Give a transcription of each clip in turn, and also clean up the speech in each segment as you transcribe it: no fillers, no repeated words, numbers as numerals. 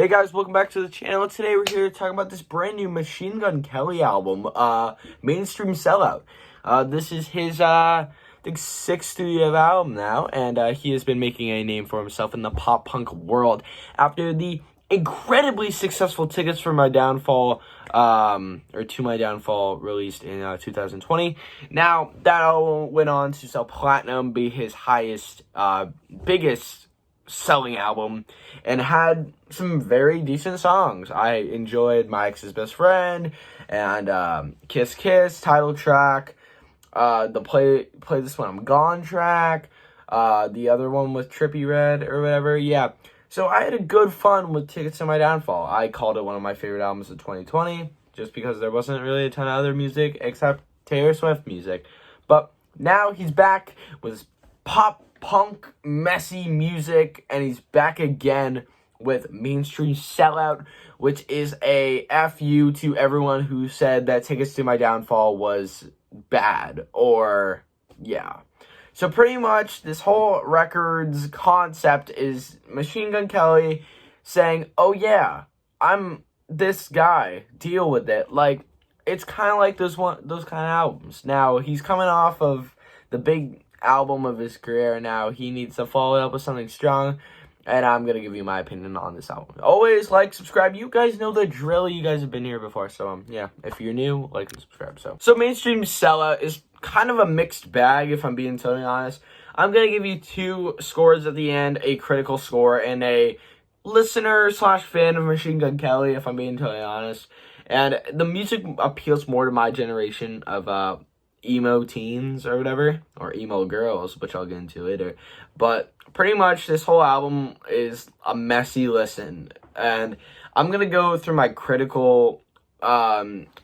Hey guys, welcome back to the channel. Today we're here to talk about this brand new Machine Gun Kelly album, Mainstream Sellout. This is his, I think, 6th studio album now, and he has been making a name for himself in the pop-punk world after the incredibly successful Tickets for My Downfall, or To My Downfall, released in 2020. Now, that album went on to sell platinum, be his highest, biggest selling album, and had some very decent songs. I enjoyed My Ex's Best Friend and Kiss Kiss title track, the Play This When I'm Gone track, the other one with Trippie Redd or whatever. Yeah, so I had a good fun with Tickets to My Downfall. I called it one of my favorite albums of 2020 just because there wasn't really a ton of other music except Taylor Swift music. But now he's back with his pop-punk, messy music, and he's back again with Mainstream Sellout, which is a FU to everyone who said that Tickets to My Downfall was bad, or, yeah. So pretty much, this whole record's concept is Machine Gun Kelly saying, oh yeah, I'm this guy, deal with it. Like, it's kind of like those kind of albums. Now, he's coming off of the big album of his career. Now he needs to follow it up with something strong, and I'm gonna give you my opinion on this album. Always like, subscribe. You guys know the drill. You guys have been here before, so yeah, if you're new, like and subscribe. So Mainstream Sellout is kind of a mixed bag, if I'm being totally honest. I'm gonna give you two scores at the end, a critical score and a listener / fan of Machine Gun Kelly, if I'm being totally honest. And the music appeals more to my generation of emo teens or whatever, or emo girls, which I'll get into later. But pretty much this whole album is a messy listen, and I'm gonna go through my critical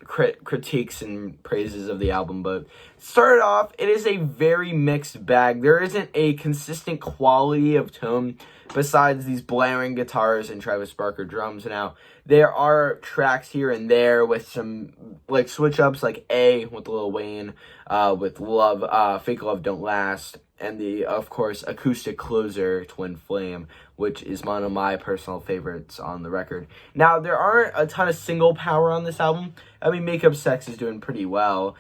critiques and praises of the album. But started off, it is a very mixed bag. There isn't a consistent quality of tone besides these blaring guitars and Travis Barker drums. Now, there are tracks here and there with some, like, switch-ups, like A with Lil Wayne, with Love, Fake Love Don't Last, and the, of course, acoustic closer, Twin Flame, which is one of my personal favorites on the record. Now, there aren't a ton of single power on this album. I mean, Makeup Sex is doing pretty well.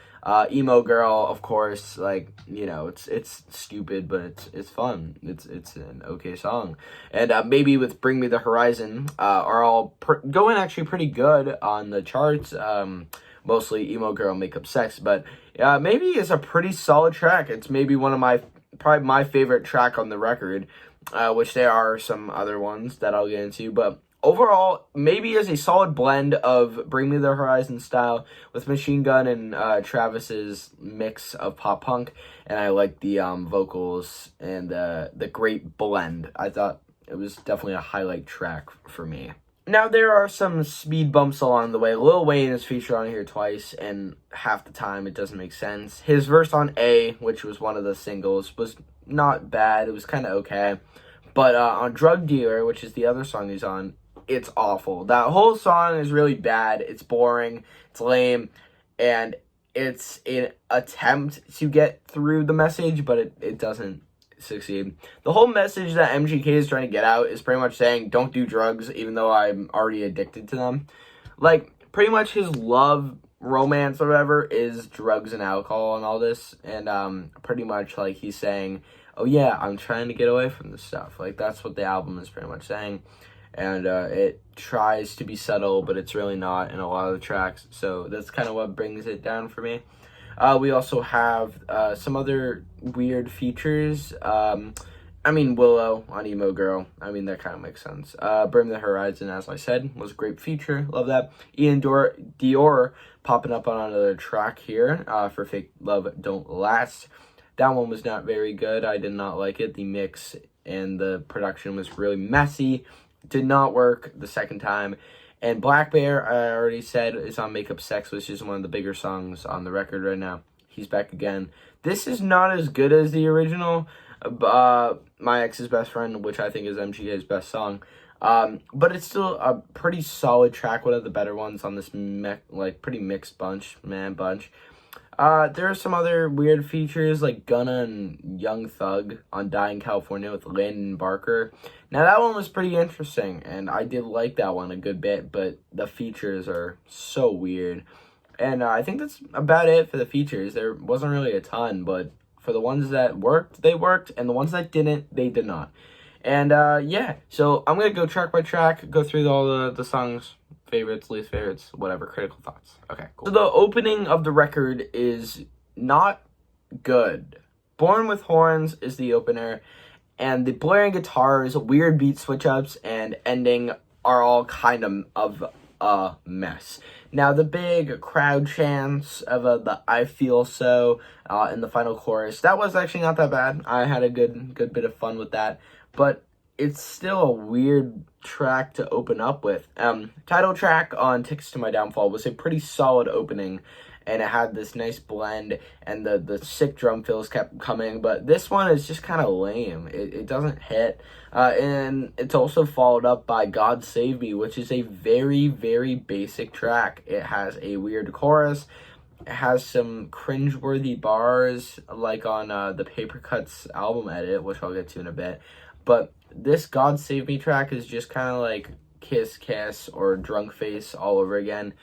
Emo Girl, of course, like, you know, it's stupid, but it's fun. It's an okay song. And maybe with Bring Me the Horizon are all going actually pretty good on the charts. Mostly Emo Girl, Makeup Sex, but maybe it's a pretty solid track. It's maybe one of probably my favorite track on the record, which there are some other ones that I'll get into, but overall, maybe is a solid blend of Bring Me the Horizon style with Machine Gun and Travis's mix of pop punk, and I like the vocals and the great blend. I thought it was definitely a highlight track for me. Now, there are some speed bumps along the way. Lil Wayne is featured on here twice, and half the time it doesn't make sense. His verse on A, which was one of the singles, was not bad. It was kind of okay. But on Drug Dealer, which is the other song he's on, it's awful. That whole song is really bad. It's boring. It's lame. And it's an attempt to get through the message, but it doesn't succeed. The whole message that MGK is trying to get out is pretty much saying, don't do drugs, even though I'm already addicted to them. Like, pretty much his love, romance, or whatever, is drugs and alcohol and all this. And pretty much, like, he's saying, oh yeah, I'm trying to get away from this stuff. Like, that's what the album is pretty much saying. And it tries to be subtle, but it's really not in a lot of the tracks. So that's kind of what brings it down for me. We also have some other weird features. I mean, Willow on Emo Girl. I mean, that kind of makes sense. Brim the Horizon, as I said, was a great feature. Love that. Ian Dior popping up on another track here for Fake Love Don't Last. That one was not very good. I did not like it. The mix and the production was really messy. Did not work the second time. And Black Bear, I already said, is on Makeup Sex, which is one of the bigger songs on the record right now. He's back again. This is not as good as the original, My Ex's Best Friend, which I think is MGK's best song. But it's still a pretty solid track, one of the better ones on this pretty mixed bunch. There are some other weird features like Gunna and Young Thug on Die in California with Landon Barker. Now that one was pretty interesting, and I did like that one a good bit, but the features are so weird. And I think that's about it for the features. There wasn't really a ton, but for the ones that worked, they worked, and the ones that didn't, they did not. And yeah, so I'm going to go track by track, go through all the songs, favorites, least favorites, whatever, critical thoughts. Okay, cool. So the opening of the record is not good. Born with Horns is the opener, and the blaring guitars, weird beat switch-ups, and ending are all kind of a mess. Now, the big crowd chants of the I Feel So in the final chorus, that was actually not that bad. I had a good bit of fun with that, but it's still a weird track to open up with. Title track on Tickets to My Downfall was a pretty solid opening, and it had this nice blend, and the sick drum fills kept coming, but this one is just kind of lame. It doesn't hit, and it's also followed up by God Save Me, which is a very, very basic track. It has a weird chorus, it has some cringeworthy bars, like on the PAPERCUTS album edit, which I'll get to in a bit, but this God Save Me track is just kind of like Kiss Kiss or Drunk Face all over again.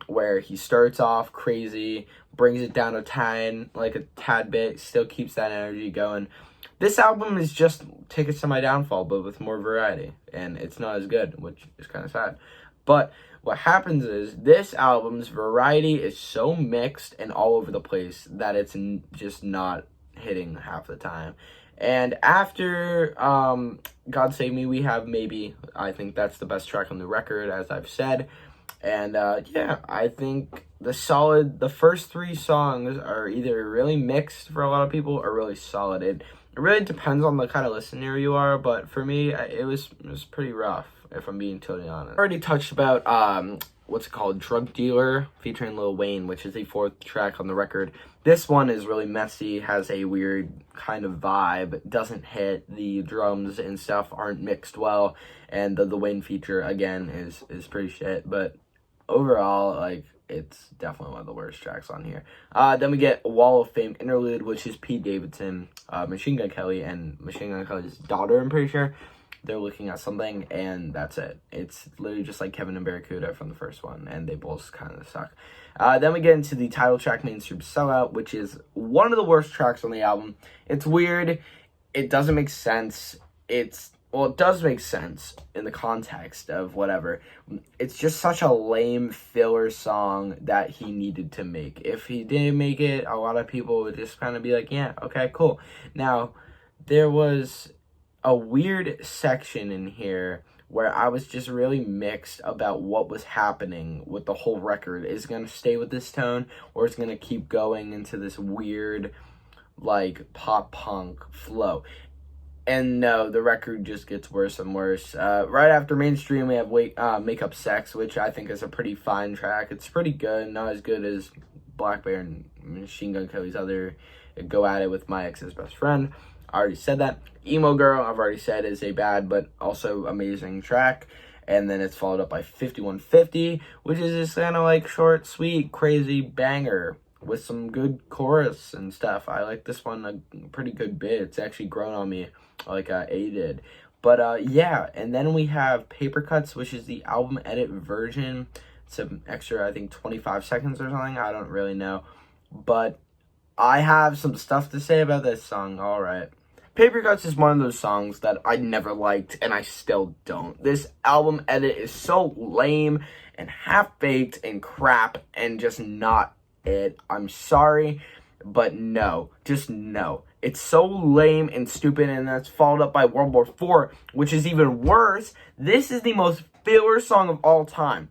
Where he starts off crazy, brings it down a tad bit, still keeps that energy going. This album is just Tickets to My Downfall, but with more variety, and it's not as good, which is kind of sad. But what happens is, this album's variety is so mixed and all over the place that it's just not hitting half the time. And after God Save Me, we have Maybe. I think that's the best track on the record, as I've said. And yeah, I think the first three songs are either really mixed for a lot of people or really solid. It really depends on the kind of listener you are, but for me, it was pretty rough, if I'm being totally honest. I already touched about what's it called, Drug Dealer, featuring Lil Wayne, which is the fourth track on the record. This one is really messy, has a weird kind of vibe, doesn't hit, the drums and stuff aren't mixed well, and the Wayne feature, again, is pretty shit, but overall, like, it's definitely one of the worst tracks on here. Then we get Wall of Fame Interlude, which is Pete Davidson, Machine Gun Kelly, and Machine Gun Kelly's daughter, I'm pretty sure. They're looking at something, and that's it. It's literally just like Kevin and Barracuda from the first one, and they both kind of suck. Then we get into the title track, Mainstream Sellout, which is one of the worst tracks on the album. It's weird. It doesn't make sense. Well, it does make sense in the context of whatever. It's just such a lame filler song that he needed to make. If he didn't make it, a lot of people would just kind of be like, yeah, okay, cool. Now, there was a weird section in here where I was just really mixed about what was happening with the whole record. Is it going to stay with this tone, or is it going to keep going into this weird, like, pop-punk flow? And no, the record just gets worse and worse. Right after Mainstream, we have Make Up Sex, which I think is a pretty fine track. It's pretty good, not as good as Black Bear and Machine Gun Kelly's other Go At It with My Ex's Best Friend. I already said that. Emo Girl, I've already said, is a bad but also amazing track. And then it's followed up by 5150, which is just kind of like short, sweet, crazy banger with some good chorus and stuff. I like this one a pretty good bit. It's actually grown on me like A did. But yeah, and then we have PAPERCUTS, which is the album edit version. It's an extra, I think, 25 seconds or something. I don't really know. But I have some stuff to say about this song. All right. PAPERCUTS is one of those songs that I never liked, and I still don't. This album edit is so lame and half-baked and crap and just not it. I'm sorry, but no. Just no. It's so lame and stupid, and that's followed up by World War IV, which is even worse. This is the most filler song of all time,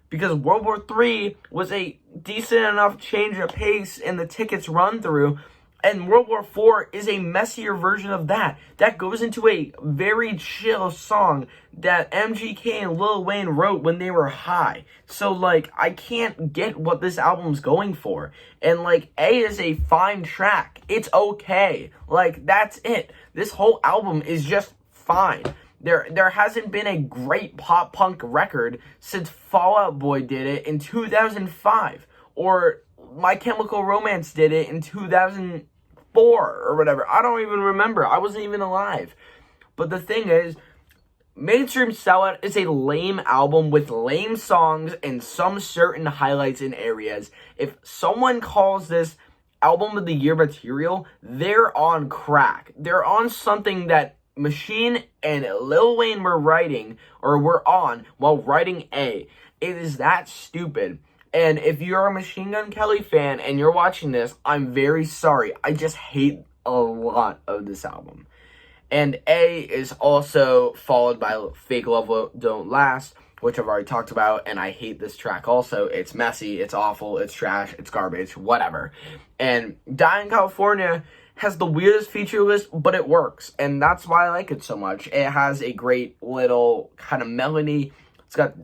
because World War III was a decent enough change of pace in the Tickets run-through, and World War IV is a messier version of that. That goes into a very chill song that MGK and Lil Wayne wrote when they were high. So, like, I can't get what this album's going for. And, like, A is a fine track. It's okay. Like, that's it. This whole album is just fine. There hasn't been a great pop-punk record since Fall Out Boy did it in 2005. Or My Chemical Romance did it in 2004 or whatever. I don't even remember. I wasn't even alive. But the thing is, Mainstream Sellout is a lame album with lame songs and some certain highlights in areas. If someone calls this album of the year material, they're on crack. They're on something that Machine and Lil Wayne were on while writing A. It is that stupid. And if you're a Machine Gun Kelly fan and you're watching this, I'm very sorry. I just hate a lot of this album. And A is also followed by Fake Love Don't Last, which I've already talked about, and I hate this track also. It's messy, it's awful, it's trash, it's garbage, whatever. And Die in California has the weirdest feature list, but it works, and that's why I like it so much. It has a great little kind of melody. It's got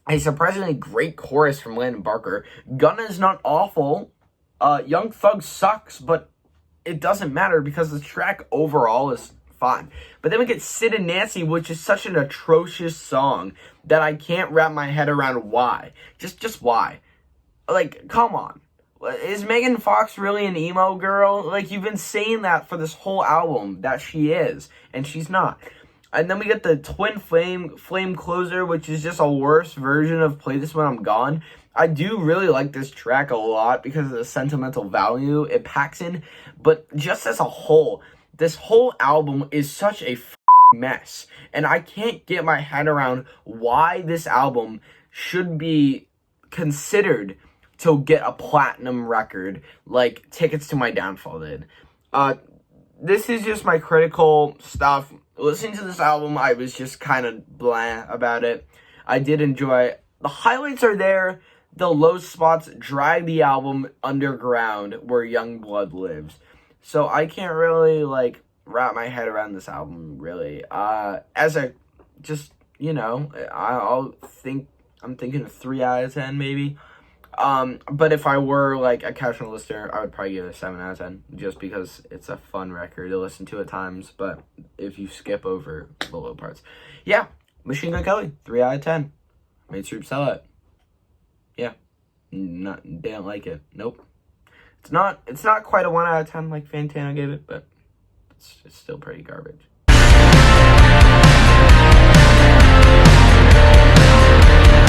a surprisingly great chorus from Landon Barker. Gunna's not awful. Young Thug sucks, but it doesn't matter because the track overall is fine. But then we get Sid and Nancy, which is such an atrocious song that I can't wrap my head around why. Just why? Like, come on. Is Megan Fox really an emo girl? Like, you've been saying that for this whole album, that she is, and she's not. And then we get the Twin Flame Closer, which is just a worse version of Play This When I'm Gone. I do really like this track a lot because of the sentimental value it packs in, but just as a whole, this whole album is such a mess, and I can't get my head around why this album should be considered to get a platinum record like Tickets to My Downfall did. This is just my critical stuff. Listening to this album, I was just kind of blah about it. I did enjoy it. The highlights are there. The low spots drag the album underground where Young Blood lives. So I can't really, like, wrap my head around this album, really. As a, just, you know, I'm thinking a 3 out of 10, maybe. But if I were, like, a casual listener, I would probably give it a 7 out of 10, just because it's a fun record to listen to at times, but if you skip over the low parts. Yeah, Machine Gun Kelly, 3 out of 10. Mainstream Sellout. Yeah, didn't like it. Nope. It's not quite a 1 out of 10 like Fantano gave it, but it's still pretty garbage.